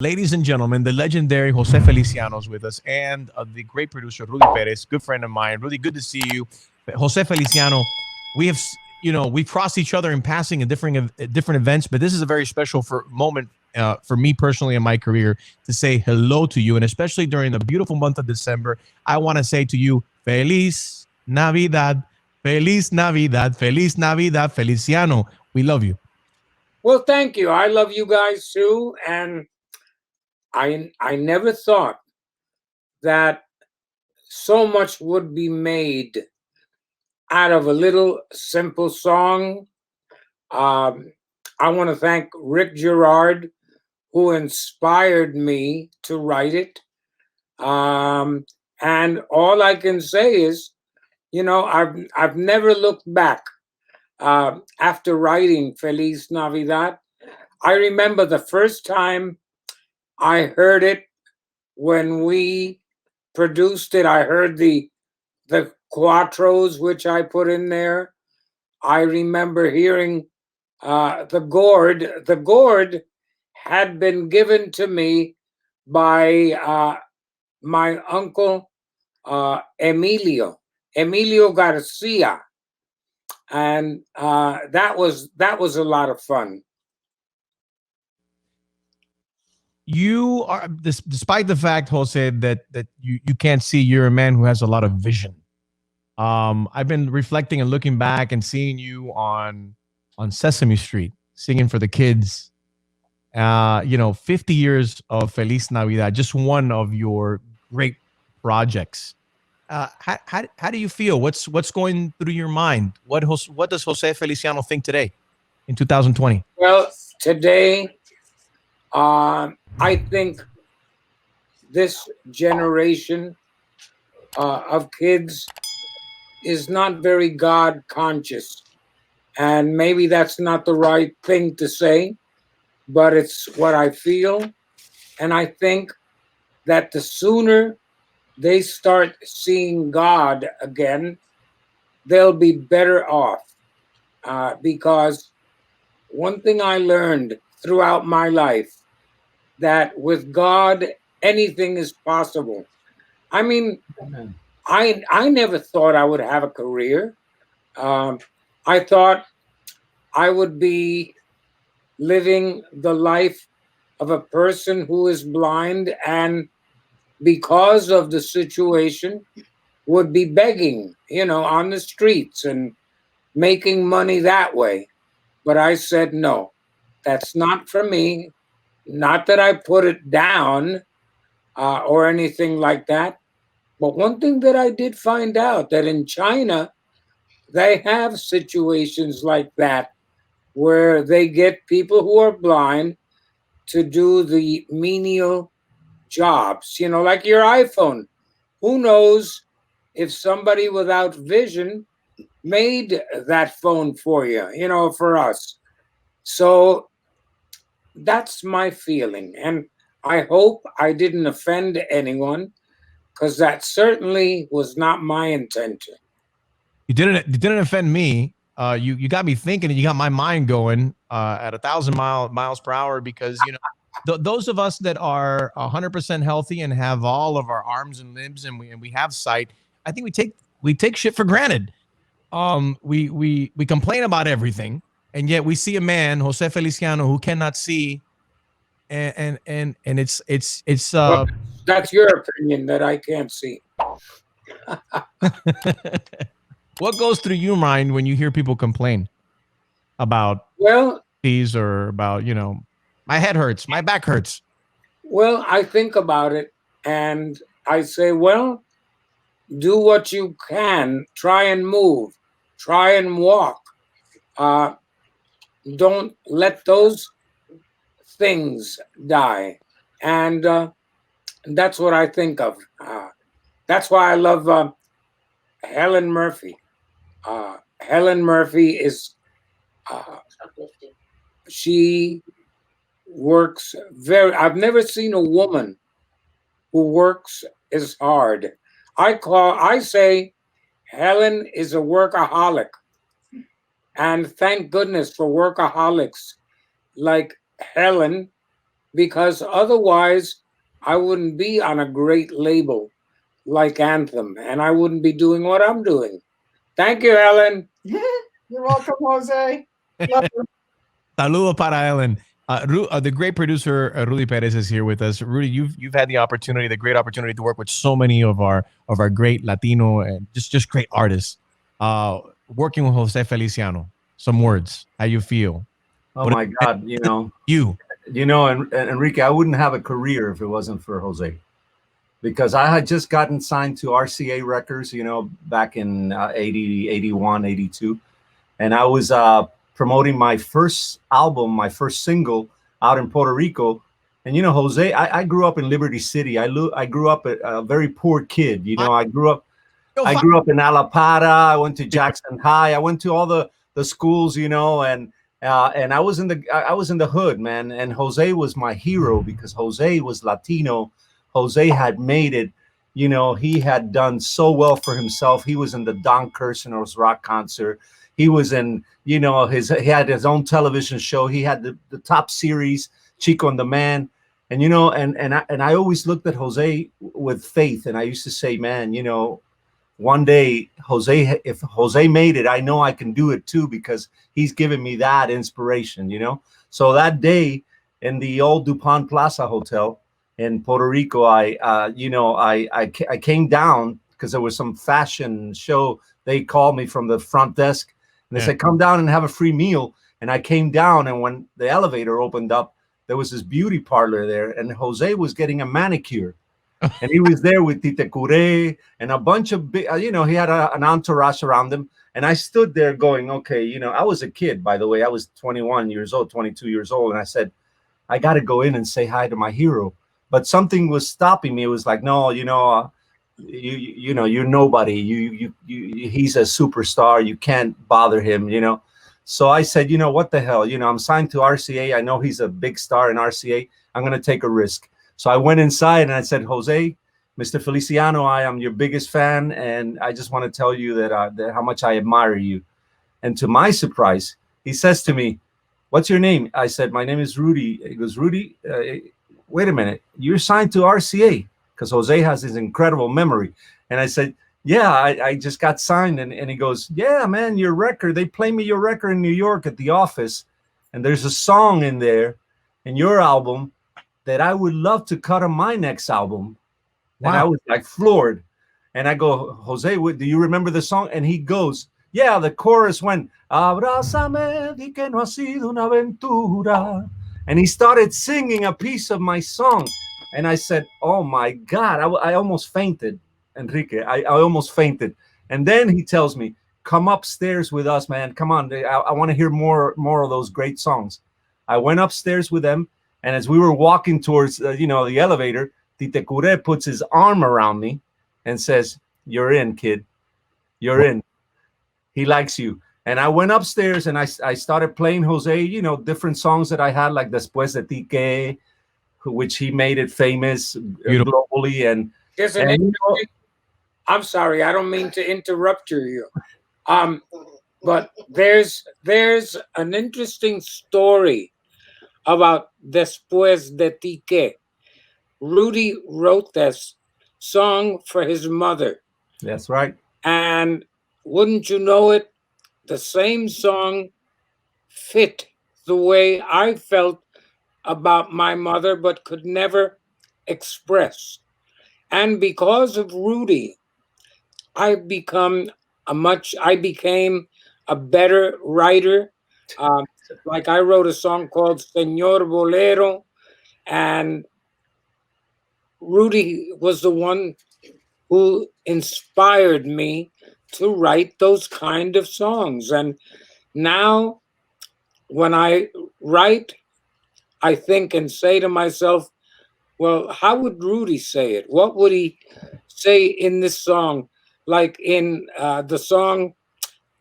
Ladies and gentlemen, the legendary Jose Feliciano is with us, and the great producer Rudy Pérez, good friend of mine. Really good to see you, Jose Feliciano. We have, we crossed each other in passing in different events, but this is a very special moment for me personally in my career to say hello to you, and especially during the beautiful month of December, I want to say to you, Feliz Navidad, Feliz Navidad, Feliz Navidad, Feliciano. We love you. Well, thank you. I love you guys too, and I never thought that so much would be made out of a little simple song. Um, I want to thank Rick Gerard, who inspired me to write it. And all I can say is, I've never looked back after writing Feliz Navidad. I remember the first time I heard it when we produced it. I heard the quattros which I put in there. I remember hearing the gourd. The gourd had been given to me by my uncle Emilio Garcia, and that was a lot of fun. You are, despite the fact, Jose, that you can't see, you're a man who has a lot of vision. I've been reflecting and looking back and seeing you on Sesame Street singing for the kids. 50 years of Feliz Navidad, just one of your great projects. How do you feel? What's going through your mind? What does Jose Feliciano think today in 2020? Well, today, I think this generation of kids is not very God conscious. And maybe that's not the right thing to say, but it's what I feel. And I think that the sooner they start seeing God again, they'll be better off. Because one thing I learned throughout my life, that with God, anything is possible. I mean, I never thought I would have a career. Um, I thought I would be living the life of a person who is blind and because of the situation would be begging, on the streets and making money that way. But I said, no, that's not for me. Not that I put it down or anything like that. But one thing that I did find out that in China, they have situations like that where they get people who are blind to do the menial jobs, like your iPhone. Who knows if somebody without vision made that phone for you, for us. So that's my feeling. And I hope I didn't offend anyone because that certainly was not my intention. You didn't offend me. You got me thinking, and you got my mind going at 1,000 miles per hour because those of us that are 100% healthy and have all of our arms and limbs and we have sight, I think we take shit for granted. We complain about everything, and yet we see a man, Jose Feliciano, who cannot see, and it's Well, that's your opinion that I can't see. what goes through your mind when you hear people complain about Well, these or about my head hurts, my back hurts. well, I think about it and I say, well, do what you can. Try and move. Try and walk. Uh, don't let those things die. And that's what I think of. That's why I love Helen Murphy. Helen Murphy is, uh, she works I've never seen a woman who works as hard. I say Helen is a workaholic. And thank goodness for workaholics like Helen because otherwise I wouldn't be on a great label like Anthem, and I wouldn't be doing what I'm doing. Thank you, Ellen. You're welcome, Jose. Love you. Saludo para Ellen. The great producer Rudy Pérez is here with us. Rudy, you've had the opportunity, the great opportunity to work with so many of our great Latino and just great artists. Working with José Feliciano, some words. How you feel? Oh What my God, you? and Enrique, I wouldn't have a career if it wasn't for Jose, because I had just gotten signed to RCA Records, back in 80, 81, 82. And I was promoting my first album, my first single out in Puerto Rico. And, Jose, I grew up in Liberty City. I grew up a very poor kid. I grew up in Alapara. I went to Jackson High. I went to all the schools, and I was in the hood, man. And Jose was my hero because Jose was Latino. Jose had made it. He had done so well for himself. He was in the Don Kirshner's rock concert. He was in, he had his own television show. He had the top series, Chico and the Man. And, and I always looked at Jose with faith. And I used to say, man, one day, if Jose made it, I know I can do it too, because he's given me that inspiration, So that day in the old DuPont Plaza Hotel in Puerto Rico, I came down because there was some fashion show. They called me from the front desk and they said, come down and have a free meal. And I came down, and when the elevator opened up, there was this beauty parlor there, and Jose was getting a manicure. And he was there with Tite Cure and a bunch of big, he had an entourage around him. And I stood there going, okay, I was a kid, by the way. I was 21 years old, 22 years old. And I said, I got to go in and say hi to my hero. But something was stopping me. It was like, no, you're nobody. He's a superstar. You can't bother him, So I said, what the hell? I'm signed to RCA. I know he's a big star in RCA. I'm going to take a risk. So I went inside and I said, Jose, Mr. Feliciano, I am your biggest fan. And I just want to tell you that how much I admire you. And to my surprise, he says to me, what's your name? I said, my name is Rudy. He goes, Rudy, wait a minute. You're signed to RCA? Because Jose has this incredible memory. And I said, yeah, I just got signed. And he goes, yeah, man, your record. They play me your record in New York at the office. And there's a song in there in your album that I would love to cut on my next album. Wow. And I was like floored. And I go, Jose, do you remember the song? And he goes, yeah, the chorus went, Abrázame, di que no ha sido una aventura. And he started singing a piece of my song. And I said, oh my God, I almost fainted, Enrique. I almost fainted. And then he tells me, come upstairs with us, man. Come on. I want to hear more of those great songs. I went upstairs with them. And as we were walking towards, the elevator, Tite Cure puts his arm around me and says, you're in, kid. You're in. He likes you. And I went upstairs and I started playing Jose, different songs that I had, like Después de Ti Que, which he made it famous globally. And I'm sorry, I don't mean to interrupt you. But there's an interesting story about Después de Ti Que. Rudy wrote this song for his mother. That's right. And wouldn't you know it, the same song fit the way I felt about my mother, but could never express. And because of Rudy, I became a better writer. Like I wrote a song called Señor Bolero, and Rudy was the one who inspired me to write those kind of songs. And now when I write, I think and say to myself, well, how would Rudy say it? What would he say in this song? Like in the song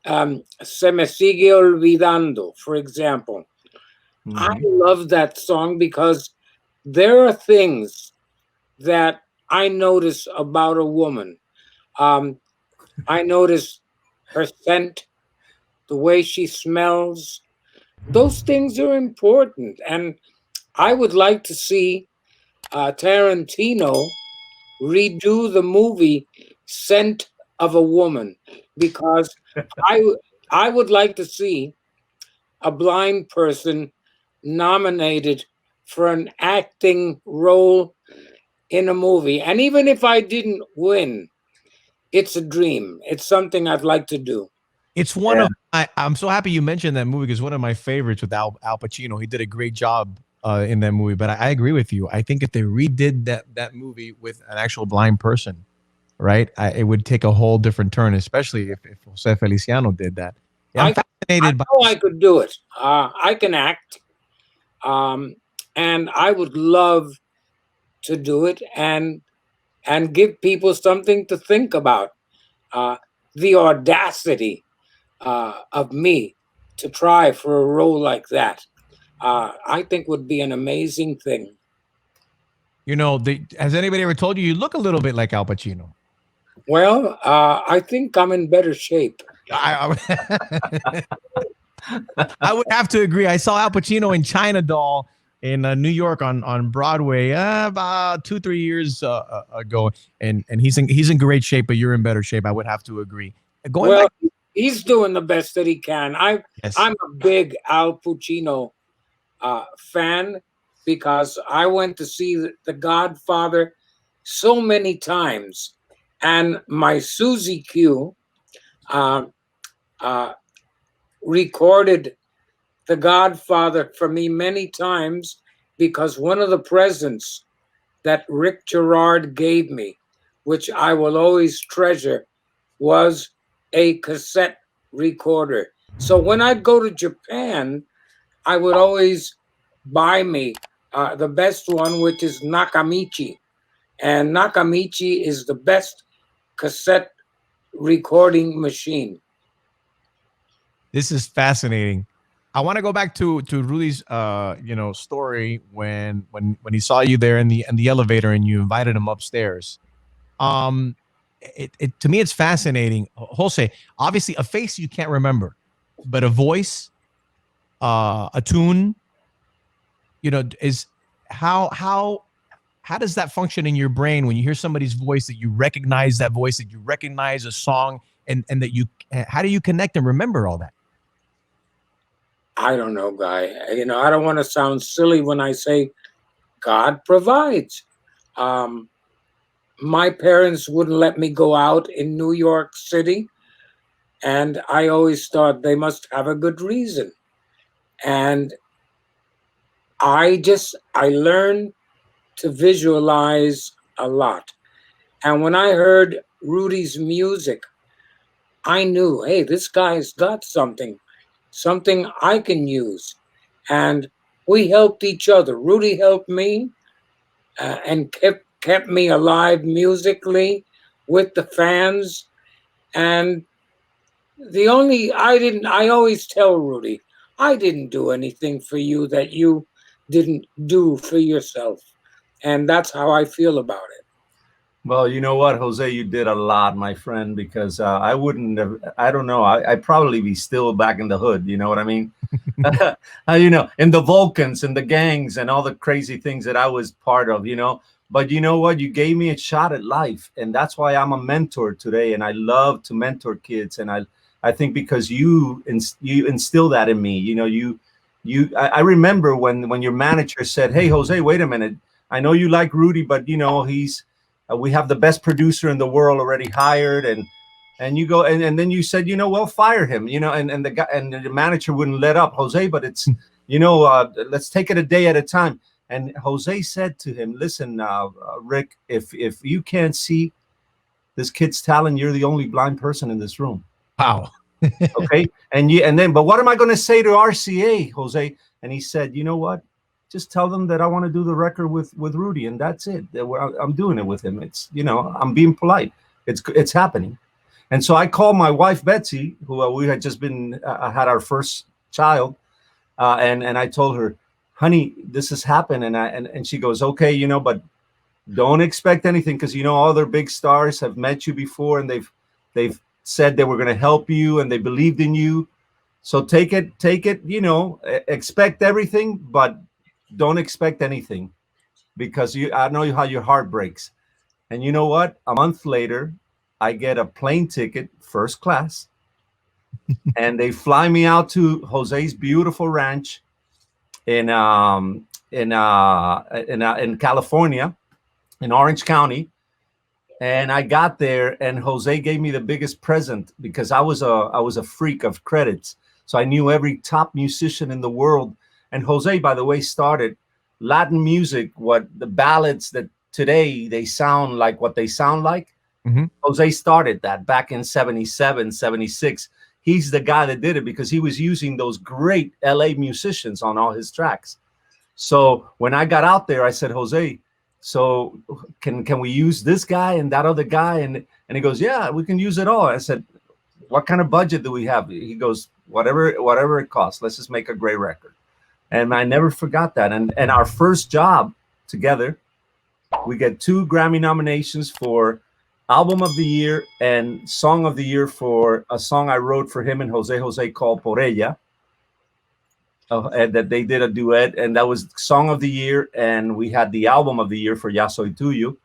Se Me Sigue Olvidando, for example. Mm-hmm. I love that song because there are things that I notice about a woman. I notice her scent, the way she smells. Those things are important. And I would like to see Tarantino redo the movie Scent of a Woman, because I would like to see a blind person nominated for an acting role in a movie. And even if I didn't win, it's a dream. It's something I'd like to do. It's one of I'm so happy you mentioned that movie because one of my favorites with Al Pacino. He did a great job in that movie. But I agree with you. I think if they redid that movie with an actual blind person, right, it would take a whole different turn, especially if José Feliciano did that. Yeah, I'm fascinated I know I could do it. I can act, and I would love to do it and give people something to think about. The audacity of me to try for a role like that, I think would be an amazing thing. You know, has anybody ever told you you look a little bit like Al Pacino? Well, I think I'm in better shape. I would have to agree. I saw Al Pacino in China Doll in New York on Broadway about 2-3 years ago, and he's in great shape. But you're in better shape. I would have to agree. He's doing the best that he can. I'm a big Al Pacino fan because I went to see The Godfather so many times, and my Susie Q recorded The Godfather for me many times because one of the presents that Rick Gerard gave me, which I will always treasure, was a cassette recorder. So when I'd go to Japan, I would always buy me the best one, which is Nakamichi. And Nakamichi is the best cassette recording machine. This is fascinating. I want to go back to Rudy's story when he saw you there in the elevator and you invited him upstairs. It to me it's fascinating. Jose, obviously a face you can't remember, but a voice, a tune, is how does that function in your brain when you hear somebody's voice, that you recognize that voice, that you recognize a song, and that how do you connect and remember all that? I don't know, Guy. I don't want to sound silly when I say God provides. My parents wouldn't let me go out in New York City, and I always thought they must have a good reason. And I learned to visualize a lot. And when I heard Rudy's music, I knew, hey, this guy's got something I can use. And we helped each other. Rudy helped me and kept me alive musically with the fans. And I always tell Rudy, I didn't do anything for you that you didn't do for yourself. And that's how I feel about it. Well, you know what, Jose, you did a lot, my friend, because I wouldn't have, I don't know, I'd probably be still back in the hood. You know what I mean? In the Vulcans and the gangs and all the crazy things that I was part of, But you know what? You gave me a shot at life. And that's why I'm a mentor today. And I love to mentor kids. And I think because you instill that in me, I remember when your manager said, hey, Jose, wait a minute. I know you like Rudy, but we have the best producer in the world already hired, and you go and then you said, well, fire him, and the guy and the manager wouldn't let up, Jose, but it's let's take it a day at a time. And Jose said to him, listen, Rick, if you can't see this kid's talent, you're the only blind person in this room. Wow. Okay. But what am I going to say to RCA, Jose? And he said, you know what? Just tell them that I want to do the record with Rudy, and that's it. I'm doing it with him. It's, I'm being polite. It's happening. And so I called my wife, Betsy, who we had just had our first child. And I told her, honey, this has happened. And she goes, okay, but don't expect anything, because, all their big stars have met you before, and they've said they were going to help you and they believed in you. So take it, expect everything, but don't expect anything because I know how your heart breaks. And you know what? A month later, I get a plane ticket, first class, and they fly me out to Jose's beautiful ranch in California, in Orange County. And I got there, and Jose gave me the biggest present because I was a freak of credits. So I knew every top musician in the world. And Jose, by the way, started Latin music, what the ballads that today they sound like what they sound like. Mm-hmm. Jose started that back in 77, 76. He's the guy that did it because he was using those great LA musicians on all his tracks. So when I got out there, I said, Jose, so can we use this guy and that other guy? And he goes, yeah, we can use it all. I said, what kind of budget do we have? He goes, whatever it costs. Let's just make a great record. And I never forgot that. And our first job together, we get 2 Grammy nominations for Album of the Year and Song of the Year for a song I wrote for him and Jose called Por Ella. And that they did a duet, and that was Song of the Year, and we had the Album of the Year for Ya Soy Tuyo.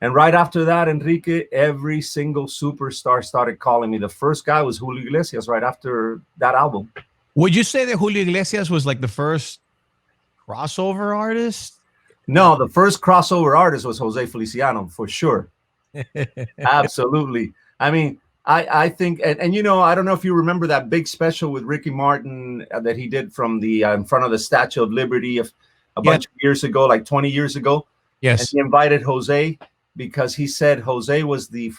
And right after that, Enrique, every single superstar started calling me. The first guy was Julio Iglesias right after that album. Would you say that Julio Iglesias was like the first crossover artist? No, the first crossover artist was José Feliciano, for sure. Absolutely. I mean, I think, and you know, I don't know if you remember that big special with Ricky Martin that he did from the in front of the Statue of Liberty a bunch of years ago, like 20 years ago. Yes. And he invited Jose because he said Jose was the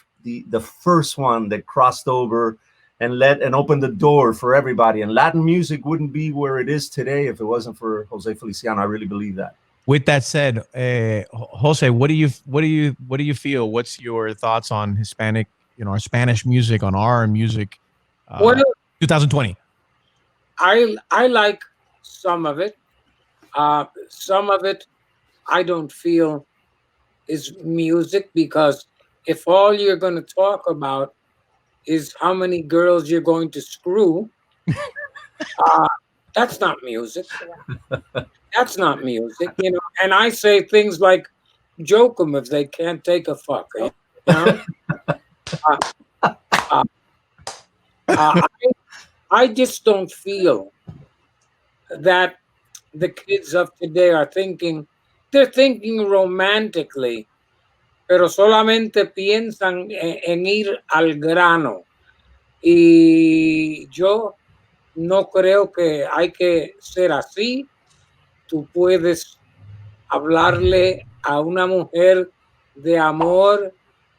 first one that crossed over and opened the door for everybody. And Latin music wouldn't be where it is today if it wasn't for José Feliciano. I really believe that. With that said, Jose, what do you feel? What's your thoughts on Hispanic, or Spanish music, on our music? Well, 2020. I like some of it. Some of it I don't feel is music, because if all you're going to talk about is how many girls you're going to screw, that's not music. That's not music, And I say things like, joke them if they can't take a fuck. I just don't feel that the kids of today are thinking. They're thinking romantically, pero solamente piensan en ir al grano. Y yo no creo que hay que ser así. Tú puedes hablarle a una mujer de amor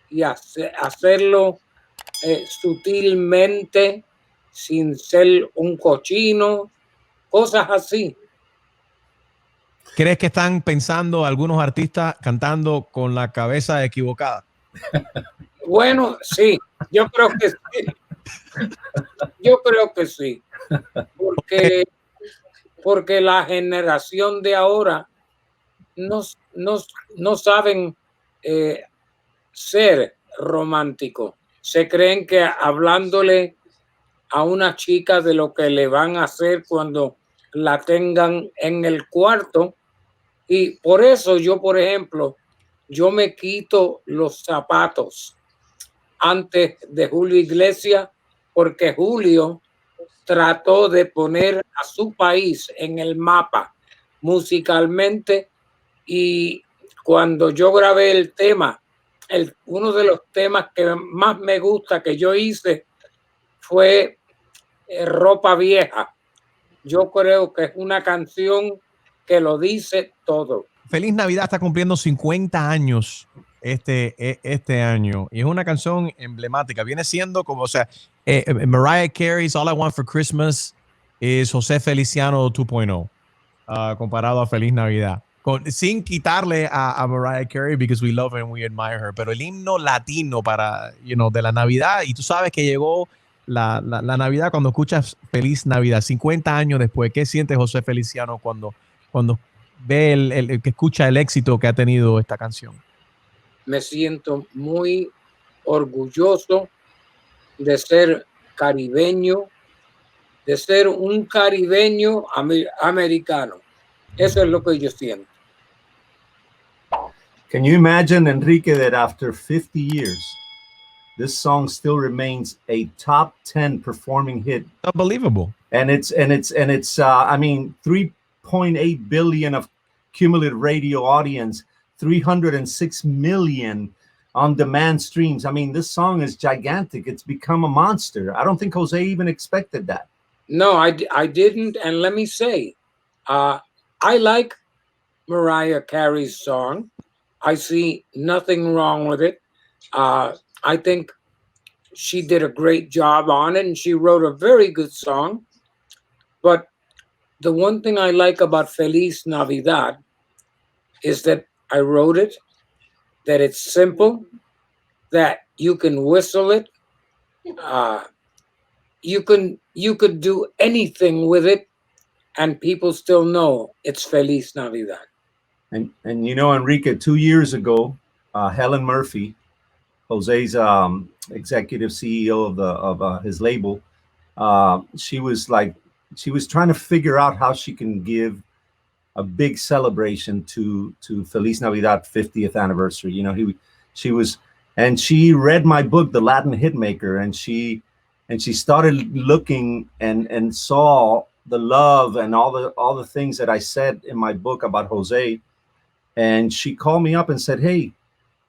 y hacerlo sutilmente, sin ser un cochino, cosas así. ¿Crees que están pensando algunos artistas cantando con la cabeza equivocada? Bueno, sí, yo creo que sí. Yo creo que sí. Porque la generación de ahora no saben ser románticos. Se creen que hablándole a una chica de lo que le van a hacer cuando la tengan en el cuarto. Y por eso yo, por ejemplo, yo me quito los zapatos antes de Julio Iglesias, porque Julio trató de poner a su país en el mapa musicalmente, y cuando yo grabé el tema, uno de los temas que más me gusta que yo hice fue Ropa Vieja. Yo creo que es una canción que lo dice todo. Feliz Navidad está cumpliendo 50 años este año, y es una canción emblemática. Viene siendo como, Mariah Carey's All I Want for Christmas es José Feliciano 2.0, comparado a Feliz Navidad. Sin quitarle a Mariah Carey, because we love her and we admire her, pero el himno latino para, de la Navidad. Y tú sabes que llegó la Navidad cuando escuchas Feliz Navidad, 50 años después. ¿Qué siente José Feliciano cuando ve el que escucha el éxito que ha tenido esta canción? Me siento muy orgulloso de ser caribeño, de ser un caribeño americano. Eso es lo que yo siento. Can you imagine, Enrique, that after 50 years, this song still remains a top 10 performing hit? Unbelievable. And it's I mean, 3.8 billion of cumulative radio audience, 306 million on-demand streams. I mean, this song is gigantic. It's become a monster. I don't think Jose even expected that. No, I didn't. And let me say, I like Mariah Carey's song. I see nothing wrong with it. I think she did a great job on it, and she wrote a very good song. But the one thing I like about Feliz Navidad is that I wrote it, that it's simple, that you can whistle it. You could do anything with it, and people still know it's Feliz Navidad. And you know, Enrique, 2 years ago, Helen Murphy, Jose's executive CEO of his label, she was trying to figure out how she can give a big celebration to Feliz Navidad 50th anniversary. You know, she read my book, The Latin Hitmaker, and she started looking and saw the love and all the things that I said in my book about Jose. And she called me up and said, hey,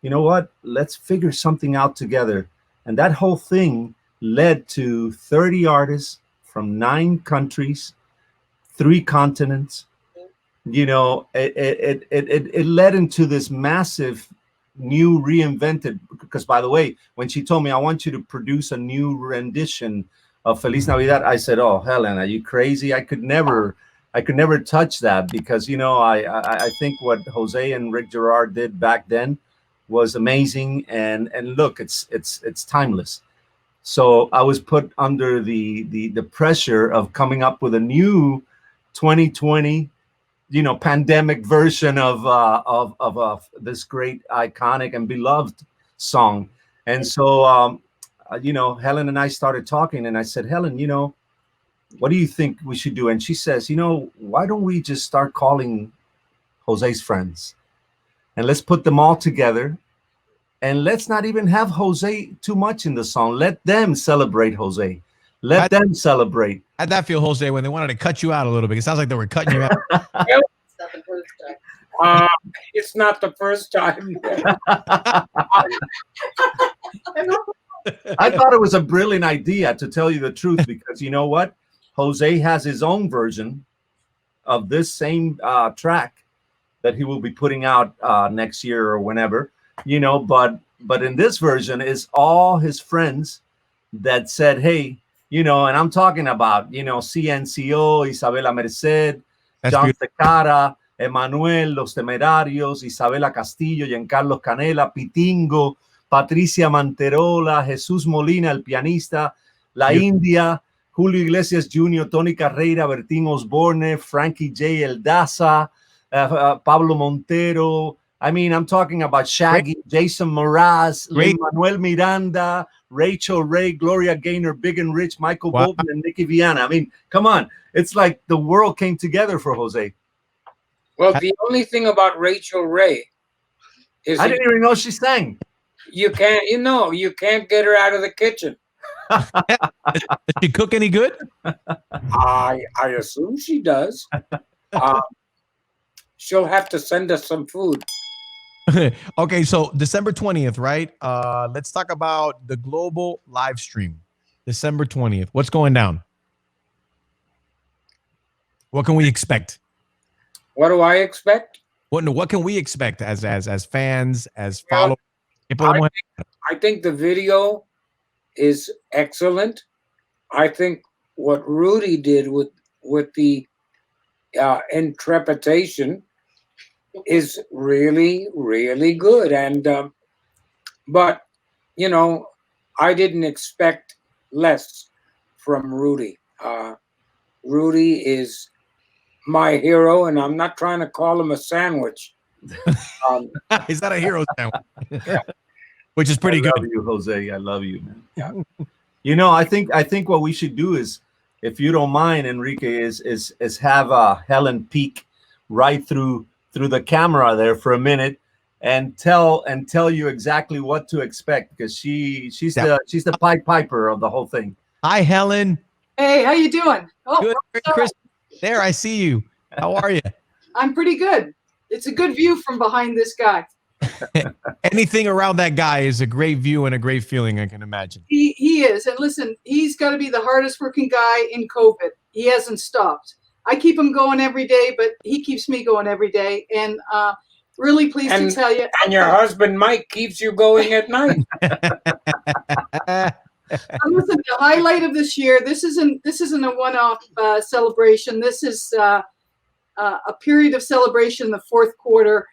you know what? Let's figure something out together. And that whole thing led to 30 artists from 9 countries, 3 continents. You know, it led into this massive new reinvented, because by the way, when she told me, I want you to produce a new rendition of Feliz Navidad, I said, oh, Helen, are you crazy? I could never touch that, because, you know, I think what Jose and Rick Gerard did back then was amazing. And look, it's timeless. So I was put under the pressure of coming up with a new 2020, you know, pandemic version of this great, iconic, and beloved song. And so, you know, Helen and I started talking, and I said, Helen, you know, what do you think we should do? And she says, you know, why don't we just start calling Jose's friends, and let's put them all together, and let's not even have Jose too much in the song. Let them celebrate Jose. Let them celebrate. How'd that feel, Jose, when they wanted to cut you out a little bit? It sounds like they were cutting you out. It's not the first time. I thought it was a brilliant idea, to tell you the truth, because you know what? Jose has his own version of this same track that he will be putting out next year or whenever, you know, but in this version is all his friends that said, hey, you know, and I'm talking about, you know, CNCO, Isabela Merced, John Tecara, Emanuel, Los Temerarios, Isabela Castillo, Giancarlo Canela, Pitingo, Patricia Manterola, Jesús Molina, el pianista, La India, Julio Iglesias Jr., Tony Carreira, Bertín Osborne, Frankie J. El Daza, Pablo Montero. I mean, I'm talking about Shaggy, Jason Mraz, Manuel Miranda, Rachel Ray, Gloria Gaynor, Big and Rich, Michael Bolton, and Nicky Viana. I mean, come on. It's like the world came together for Jose. Well, the only thing about Rachel Ray is I didn't even know she sang. You can't get her out of the kitchen. Does she cook any good? I assume she does. She'll have to send us some food. Okay, so December 20th, right? Let's talk about the global live stream. December 20th. What's going down? What can we expect? What do I expect? What can we expect as fans, as followers? I think the video is excellent. I think what Rudy did with the interpretation is really, really good. And but you know, I didn't expect less from Rudy. Rudy is my hero, and I'm not trying to call him a sandwich. He's not a hero sandwich. Which is pretty good. I love you, Jose. I love you, man. Yeah. You know, I think what we should do is, if you don't mind, Enrique, is have Helen peek right through the camera there for a minute and tell you exactly what to expect, because she's the Pied Piper of the whole thing. Hi, Helen. Hey, how you doing? Oh, Good, Chris. There, I see you. How are you? I'm pretty good. It's a good view from behind this guy. Anything around that guy is a great view and a great feeling, I can imagine. He is. And listen, he's got to be the hardest working guy in COVID. He hasn't stopped. I keep him going every day, but he keeps me going every day. And really pleased to tell you. And your husband, Mike, keeps you going at night. Listen, the highlight of this year, this isn't a one-off celebration. This is a period of celebration in the fourth quarter.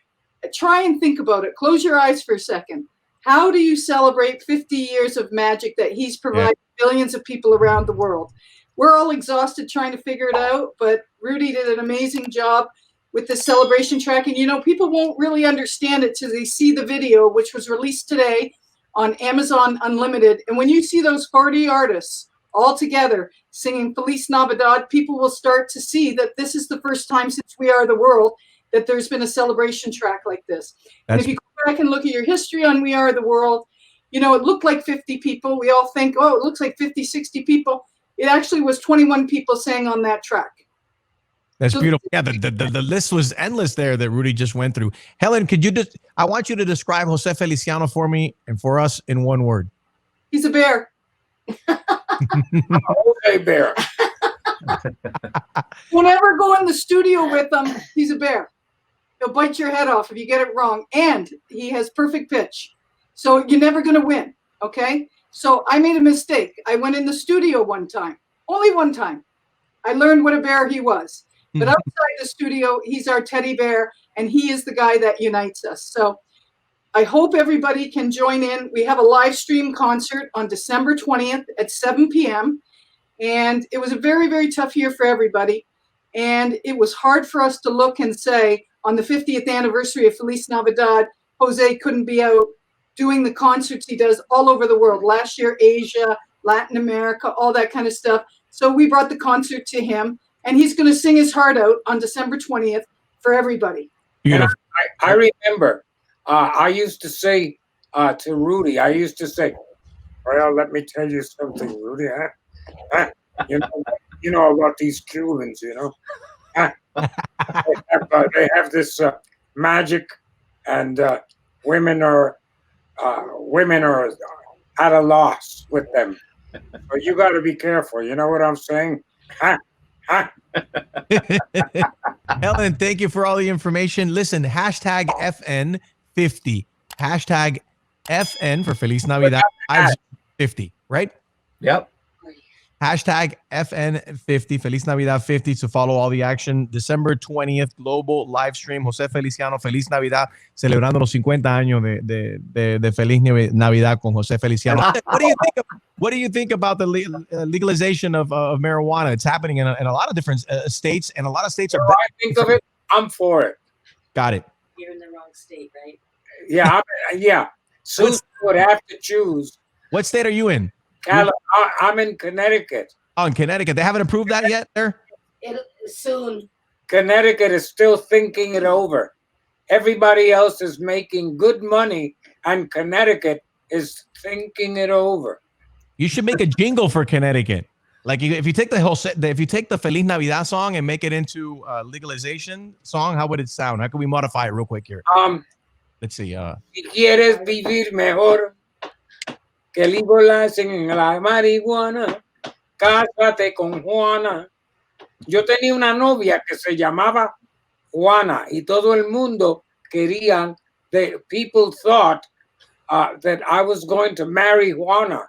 Try and think about it. Close your eyes for a second. How do you celebrate 50 years of magic that he's provided billions of people around the world? We're all exhausted trying to figure it out, but Rudy did an amazing job with the celebration track. And, you know, people won't really understand it till they see the video, which was released today on Amazon Unlimited. And when you see those 40 artists all together singing Feliz Navidad, people will start to see that this is the first time since We Are the World that there's been a celebration track like this. And if you go back and look at your history on We Are the World, you know, it looked like 50 people. We all think, oh, it looks like 50, 60 people. It actually was 21 people sang on that track. That's beautiful. Yeah, the list was endless there that Rudy just went through. Helen, could you just, I want you to describe José Feliciano for me and for us in one word. He's a bear. Okay, bear. Don't ever go in the studio with him. He's a bear. He'll bite your head off if you get it wrong. And he has perfect pitch. So you're never going to win. Okay? So I made a mistake. I went in the studio one time. Only one time. I learned what a bear he was. But outside the studio, he's our teddy bear, and he is the guy that unites us. So I hope everybody can join in. We have a live stream concert on December 20th at 7 p.m. And it was a very, very tough year for everybody. And it was hard for us to look and say, on the 50th anniversary of Feliz Navidad, Jose couldn't be out doing the concerts he does all over the world. Last year, Asia, Latin America, all that kind of stuff. So we brought the concert to him, and he's going to sing his heart out on December 20th for everybody. And I remember, I used to say to Rudy, well, let me tell you something, Rudy. You know about these Cubans, you know. They have this magic, and women are at a loss with them. So you got to be careful. You know what I'm saying? Helen, thank you for all the information. Listen, hashtag FN50. Hashtag FN for Feliz Navidad 50, right? Yep. Hashtag FN50, Feliz Navidad 50 to follow all the action. December 20th, global live stream. José Feliciano, Feliz Navidad, celebrando los 50 años de Feliz Navidad con José Feliciano. What do you think about the legalization of marijuana? It's happening in a lot of different states, and a lot of states are. I think of it. I'm for it. Got it. You're in the wrong state, right? Yeah, yeah. Soon you would have to choose. What state are you in? I'm in Connecticut. Oh, in Connecticut. They haven't approved that yet there? Soon. Connecticut is still thinking it over. Everybody else is making good money, and Connecticut is thinking it over. You should make a jingle for Connecticut. Like if you take the Feliz Navidad song and make it into a legalization song, how would it sound? How can we modify it real quick here? Let's see. Si quieres vivir mejor, que legalizing la marihuana, cásate con Juana. Yo tenía una novia que se llamaba Juana, y todo el mundo querían, people thought that I was going to marry Juana.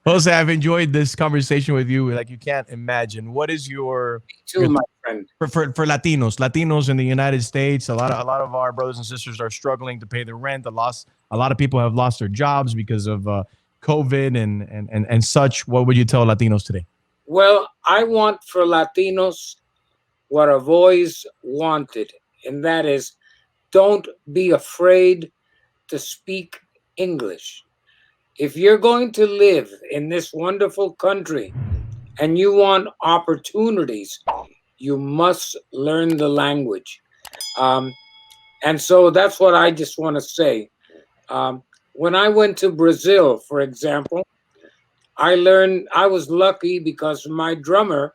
Jose, I've enjoyed this conversation with you like you can't imagine. What is your my friend, for Latinos in the United States? A lot of our brothers and sisters are struggling to pay their rent. A lot of people have lost their jobs because of COVID and such. What would you tell Latinos today? Well, I want for Latinos what a voice wanted, and that is, don't be afraid to speak English. If you're going to live in this wonderful country, and you want opportunities, you must learn the language. And so that's what I just want to say. When I went to Brazil, for example, I was lucky because my drummer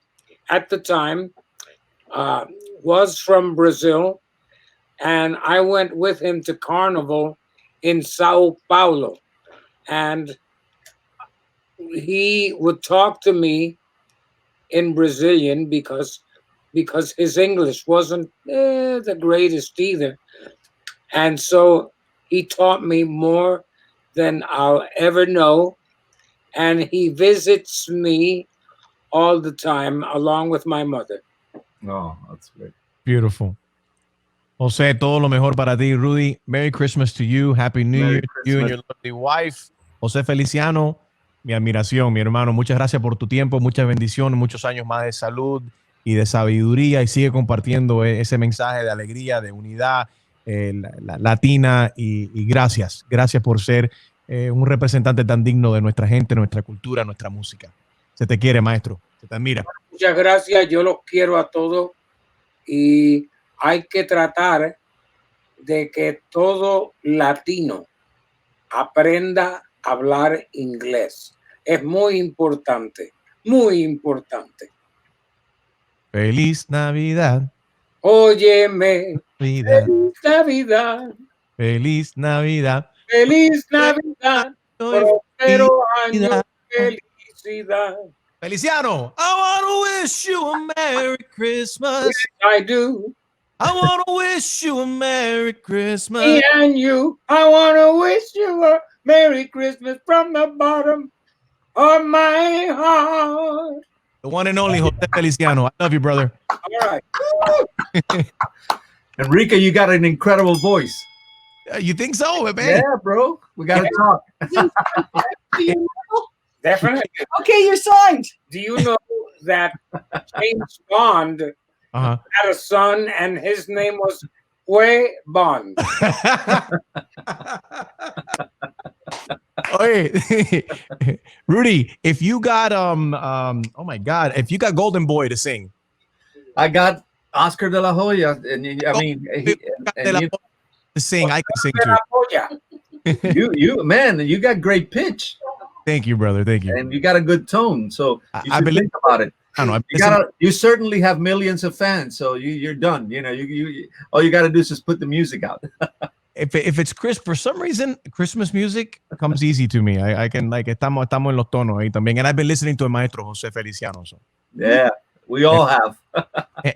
at the time was from Brazil, and I went with him to Carnival in Sao Paulo. And he would talk to me in Brazilian because his English wasn't the greatest either. And so he taught me more than I'll ever know. And he visits me all the time along with my mother. Oh, that's great. Beautiful. Jose, todo lo mejor para ti, Rudy. Merry Christmas to you. Happy New Merry Year to you and your lovely wife. José Feliciano, mi admiración, mi hermano. Muchas gracias por tu tiempo, muchas bendiciones, muchos años más de salud y de sabiduría, y sigue compartiendo ese mensaje de alegría, de unidad latina, y gracias. Gracias por ser un representante tan digno de nuestra gente, nuestra cultura, nuestra música. Se te quiere, maestro. Se te admira. Muchas gracias. Yo los quiero a todos y hay que tratar de que todo latino aprenda a hablar inglés. Es muy importante, muy importante. Feliz Navidad. Óyeme, Navidad. feliz Navidad, Feliz Navidad. feliz Navidad, próspero año, Navidad. felicidad. Feliciano, I want to wish you a Merry Christmas. Yes, I do. I want to wish you a Merry Christmas. Me and you, I want to wish you a Merry Christmas from the bottom of my heart. The one and only Jose Feliciano. I love you, brother. All right. Enrique, you got an incredible voice. You think so, man? Yeah, bro. We got to talk. Definitely. Okay, you're signed. Do you know that James Bond Uh-huh. had a son and his name was Hue Bond? Hey, Rudy, if you got oh my God, if you got Golden Boy to sing, I got Oscar de la Hoya, and I mean, to sing, I can sing too. man, you got great pitch, Thank you, brother. Thank you. and you got a good tone. So you I should believe- think about it. I don't know. You certainly have millions of fans, so you're done. You know, you all you got to do is just put the music out. If it's Chris, for some reason, Christmas music comes easy to me. I can, like, estamos en los tonos ahí también. And I've been listening to el maestro José Feliciano. So. Yeah, we all have.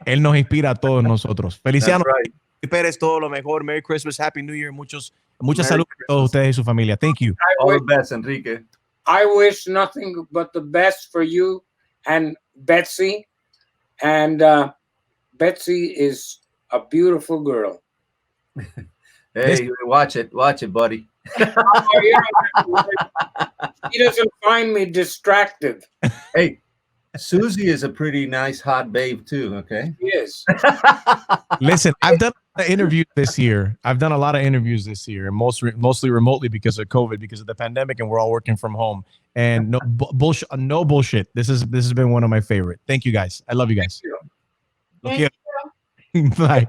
Él nos inspira a todos nosotros. Feliciano, That's right. Rudy Pérez, todo lo mejor. Merry Christmas, Happy New Year. Mucha Merry salud a todos ustedes y su familia. Thank you. All the best, Enrique. I wish nothing but the best for you and Betsy. And Betsy is a beautiful girl. Hey, watch it, buddy. Oh, yeah. He doesn't find me distracted. Hey, Susie is a pretty nice hot babe too. Okay. He is. Listen, I've done a lot of interviews this year. And mostly remotely because of COVID, because of the pandemic, and we're all working from home. And no bullshit. This has been one of my favorite. Thank you guys. I love you guys. you. Lo quiero. Bye.